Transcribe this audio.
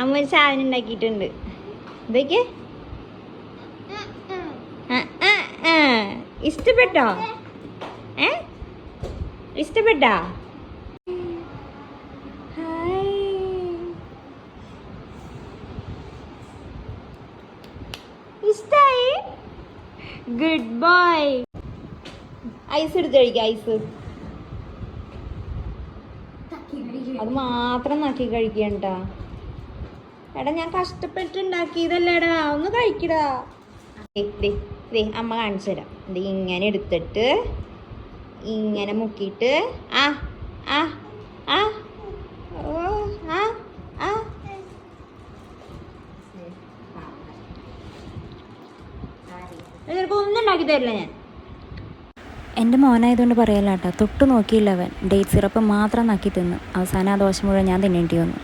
അമ്മ ഒരു സാധനം ഉണ്ടാക്കിയിട്ടുണ്ട്. ഇതൊക്കെ ഇഷ്ടപ്പെട്ടോ? ഇഷ്ടപ്പെട്ടോ? ഇഷ്ടായി? Good boy. ഐസ് എടുത്ത് കഴിക്കാം. ഐസ് അത് മാത്രം നക്കി കഴിക്കണ്ട. എടാ ഞാൻ കഷ്ടപ്പെട്ടുണ്ടാക്കിയതല്ലേടാ, ഒന്ന് കഴിക്കടാ. അമ്മ കാണിച്ചു തരാം. ഇത് ഇങ്ങനെ എടുത്തിട്ട് ഇങ്ങനെ മുക്കിയിട്ട് ആ ആ ആ ഓ ആ ആ ചിലപ്പോൾ ഒന്നും ഉണ്ടാക്കി തരില്ല ഞാൻ. എൻ്റെ മോനായതുകൊണ്ട് പറയല്ല കേട്ടോ, തൊട്ട് നോക്കിയില്ല അവൻ. ഡേറ്റ് സിറപ്പ് മാത്രം നക്കി തിന്നു. അവസാനം ആ ദോശ മുഴുവൻ ഞാൻ തിന്നേണ്ടി വന്നു.